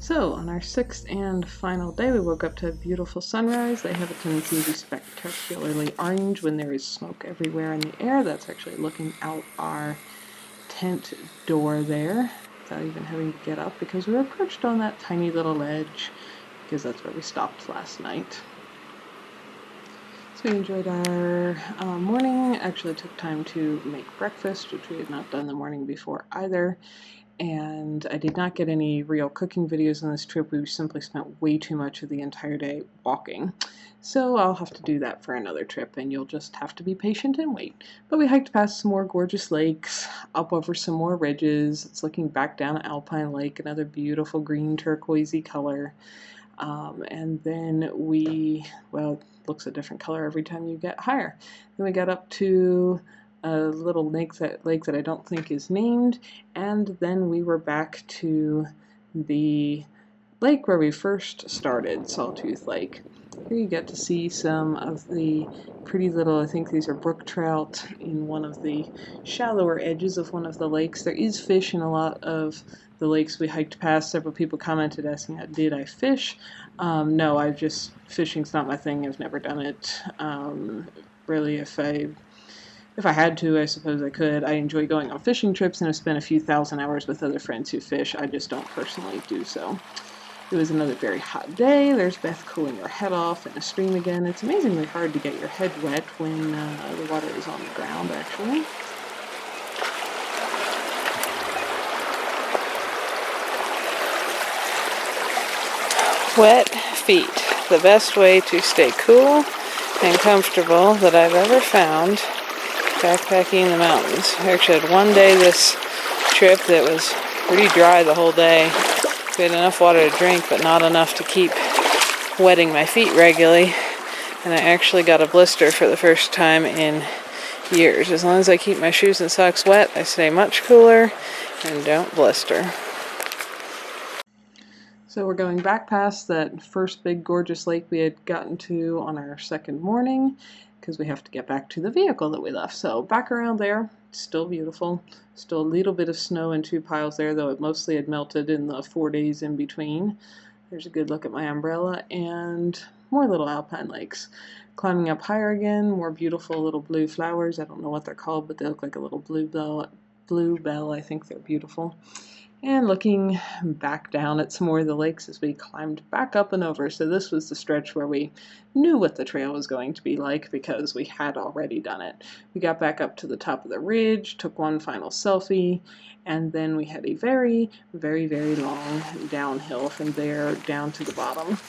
So on our sixth and final day, we woke up to a beautiful sunrise. They have a tendency to be spectacularly orange when there is smoke everywhere in the air. That's actually looking out our tent door there without even having to get up because we were perched on that tiny little ledge because that's where we stopped last night. So we enjoyed our morning. Actually took time to make breakfast, which we had not done the morning before either. And I did not get any real cooking videos on this trip. We simply spent way too much of the entire day walking. So I'll have to do that for another trip, and you'll just have to be patient and wait. But we hiked past some more gorgeous lakes, up over some more ridges. It's looking back down at Alpine Lake, another beautiful green turquoisey color. And then well, it looks a different color every time you get higher. Then we got up to a little lake that I don't think is named, and then we were back to the lake where we first started, Sawtooth Lake. Here you get to see some of the pretty little, I think these are brook trout in one of the shallower edges of one of the lakes. There is fish in a lot of the lakes we hiked past. Several people commented asking, did I fish? No, fishing's not my thing. I've never done it. Really, if I had to, I suppose I could. I enjoy going on fishing trips and have spent a few thousand hours with other friends who fish. I just don't personally do so. It was another very hot day. There's Beth cooling her head off in a stream again. It's amazingly hard to get your head wet when the water is on the ground, actually. Wet feet, the best way to stay cool and comfortable that I've ever found backpacking in the mountains. I actually had one day this trip that was pretty dry the whole day. We had enough water to drink, but not enough to keep wetting my feet regularly. And I actually got a blister for the first time in years. As long as I keep my shoes and socks wet, I stay much cooler and don't blister. So we're going back past that first big gorgeous lake we had gotten to on our second morning because we have to get back to the vehicle that we left. So back around there, still beautiful. Still a little bit of snow in two piles there, though it mostly had melted in the 4 days in between. There's a good look at my umbrella, and more little alpine lakes. Climbing up higher again, more beautiful little blue flowers. I don't know what they're called, but they look like a little bluebell. I think they're beautiful. And looking back down at some more of the lakes as we climbed back up and over. So this was the stretch where we knew what the trail was going to be like because we had already done it. We got back up to the top of the ridge, took one final selfie, and then we had a very, very, very long downhill from there down to the bottom.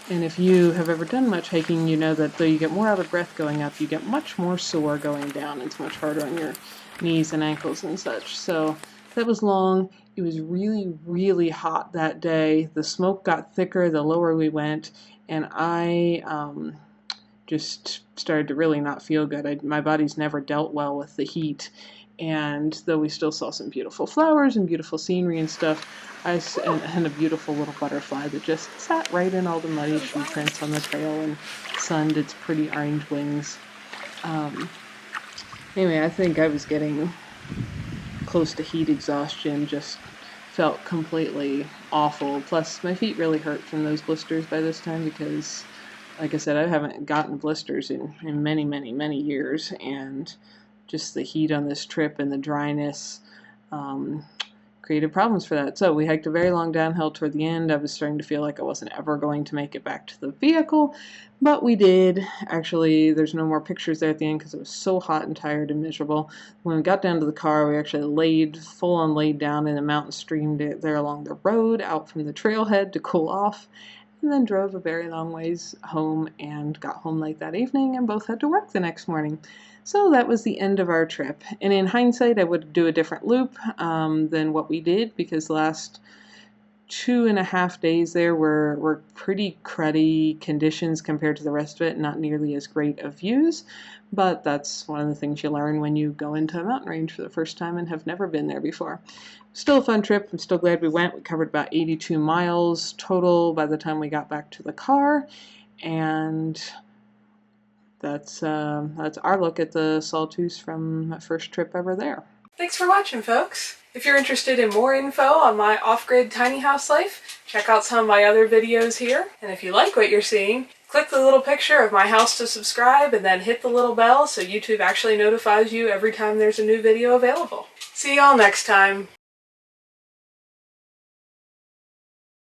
And if you have ever done much hiking, you know that though you get more out of breath going up, you get much more sore going down. It's much harder on your knees and ankles and such. So that was long. It was really, really hot that day. The smoke got thicker the lower we went, and I just started to really not feel good. My body's never dealt well with the heat, and though we still saw some beautiful flowers and beautiful scenery and stuff, and a beautiful little butterfly that just sat right in all the muddy shoe prints on the trail and sunned its pretty orange wings. Anyway, I think I was getting close to heat exhaustion, just felt completely awful. Plus, my feet really hurt from those blisters by this time because, like I said, I haven't gotten blisters in many, many, many years, and just the heat on this trip and the dryness created problems for that. So we hiked a very long downhill toward the end. I was starting to feel like I wasn't ever going to make it back to the vehicle, but we did. Actually, there's no more pictures there at the end because it was so hot and tired and miserable. When we got down to the car, we actually full on laid down in a mountain stream there along the road out from the trailhead to cool off, and then drove a very long ways home and got home late that evening and both had to work the next morning. So that was the end of our trip. And in hindsight, I would do a different loop than what we did because the last 2.5 days there were pretty cruddy conditions compared to the rest of it, not nearly as great of views. But that's one of the things you learn when you go into a mountain range for the first time and have never been there before. Still a fun trip. I'm still glad we went. We covered about 82 miles total by the time we got back to the car. And that's our look at the Sawtooth from my first trip ever there. Thanks for watching, folks. If you're interested in more info on my off-grid tiny house life, check check out some of my other videos here. And if you like what you're seeing, click the little picture of my house to subscribe and then hit the little bell so YouTube actually notifies you every time there's a new video available. See y'all next time.